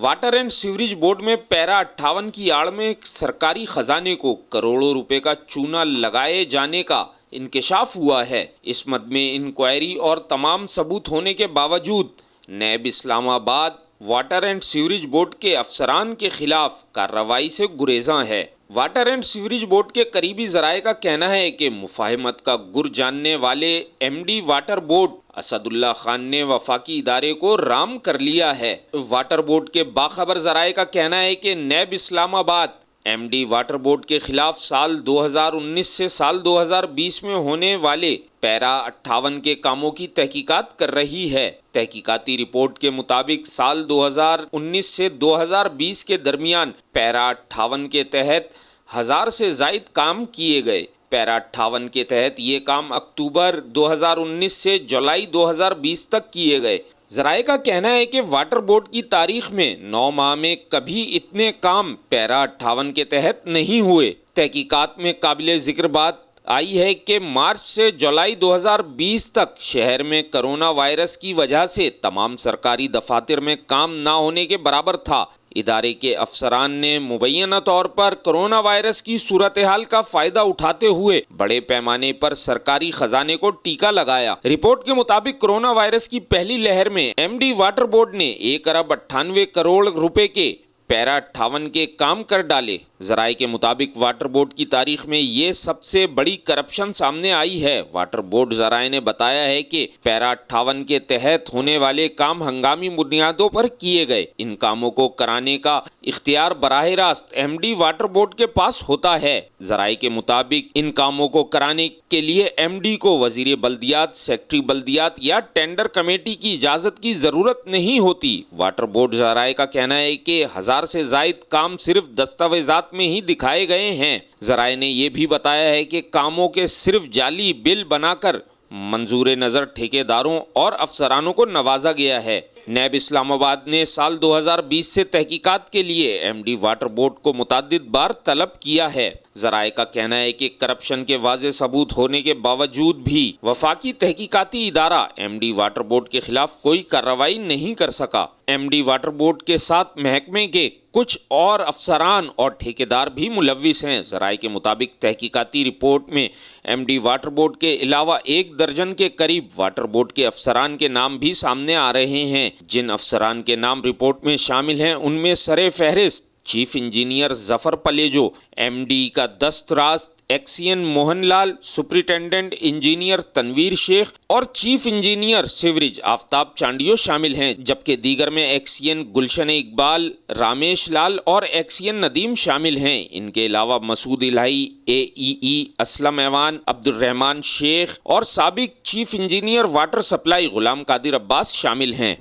Water and sewerage board میں پیرا 58 کی آڑ میں سرکاری خزانے کو کروڑوں روپے کا چونا لگائے جانے کا انکشاف ہوا ہے۔ اس مد میں انکوائری اور تمام ثبوت ہونے کے باوجود نیب اسلام آباد واٹر اینڈ سیوریج بورڈ کے افسران کے خلاف کارروائی سے گریزاں ہے۔ واٹر اینڈ سیوریج بورڈ کے قریبی ذرائع کا کہنا ہے کہ مفاہمت کا گر جاننے والے M D water board Asad Ullah Khan نے وفاقی ادارے کو رام کر لیا ہے۔ واٹر بورڈ کے باخبر ذرائع کا کہنا ہے کہ نیب اسلام آباد ایم ڈی واٹر بورڈ کے خلاف سال 2019 سے سال 2020 میں ہونے والے پیرا 58 کے کاموں کی تحقیقات کر رہی ہے۔ تحقیقاتی رپورٹ کے مطابق سال 2019 سے 2020 کے درمیان پیرا 58 کے تحت 1000 سے زائد کام کیے گئے۔ پیرا 58 کے تحت یہ کام اکتوبر 2019 سے جولائی 2020 تک کیے گئے۔ ذرائع کا کہنا ہے کہ واٹر بورڈ کی تاریخ میں 9 ماہ میں کبھی اتنے کام پیرا 58 کے تحت نہیں ہوئے۔ تحقیقات میں قابل ذکر بات آئی ہے کہ مارچ سے جولائی 2020 تک شہر میں کرونا وائرس کی وجہ سے تمام سرکاری دفاتر میں کام نہ ہونے کے برابر تھا۔ ادارے کے افسران نے مبینہ طور پر کرونا وائرس کی صورتحال کا فائدہ اٹھاتے ہوئے بڑے پیمانے پر سرکاری خزانے کو ٹیکا لگایا۔ رپورٹ کے مطابق کرونا وائرس کی پہلی لہر میں ایم ڈی واٹر بورڈ نے 1 ارب 98 کروڑ روپے کے پیرا 58 کے کام کر ڈالے۔ ذرائع کے مطابق واٹر بورڈ کی تاریخ میں یہ سب سے بڑی کرپشن سامنے آئی ہے۔ واٹر بورڈ ذرائع نے بتایا ہے کہ پیرا 58 کے تحت ہونے والے کام ہنگامی بنیادوں پر کیے گئے۔ ان کاموں کو کرانے کا اختیار براہ راست ایم ڈی واٹر بورڈ کے پاس ہوتا ہے۔ ذرائع کے مطابق ان کاموں کو کرانے کے لیے ایم ڈی کو وزیر بلدیات، سیکرٹری بلدیات یا ٹینڈر کمیٹی کی اجازت کی ضرورت نہیں ہوتی۔ واٹر بورڈ ذرائع کا کہنا ہے کہ 1000 سے زائد کام صرف دستاویزات میں ہی دکھائے گئے ہیں۔ ذرائع نے یہ بھی بتایا ہے کہ کاموں کے صرف جعلی بل بنا کر منظور نظر ٹھیکیداروں اور افسرانوں کو نوازا گیا ہے۔ نیب اسلام آباد نے سال 2020 سے تحقیقات کے لیے ایم ڈی واٹر بورڈ کو متعدد بار طلب کیا ہے۔ ذرائع کا کہنا ہے کہ کرپشن کے واضح ثبوت ہونے کے باوجود بھی وفاقی تحقیقاتی ادارہ ایم ڈی واٹر بورڈ کے خلاف کوئی کارروائی نہیں کر سکا۔ ایم ڈی واٹر بورڈ کے ساتھ محکمے کے کچھ اور افسران اور ٹھیکیدار بھی ملوث ہیں۔ ذرائع کے مطابق تحقیقاتی رپورٹ میں ایم ڈی واٹر بورڈ کے علاوہ 1 درجن کے قریب واٹر بورڈ کے افسران کے نام بھی سامنے آ رہے ہیں۔ جن افسران کے نام رپورٹ میں شامل ہیں ان میں سر فہرست چیف انجینئر ظفر پلیجو، ایم ڈی کا دست راست ایکسین موہن لال، سپرنٹینڈنٹ انجینئر تنویر شیخ اور چیف انجینئر سیوریج آفتاب چانڈیو شامل ہیں، جبکہ دیگر میں ایکسین گلشن اقبال، رامیش لال اور ایکسین ندیم شامل ہیں۔ ان کے علاوہ مسعود الہی، اے ای اسلم ایوان، عبد الرحمان شیخ اور سابق chief engineer water supply Ghulam Qadir عباس شامل ہیں۔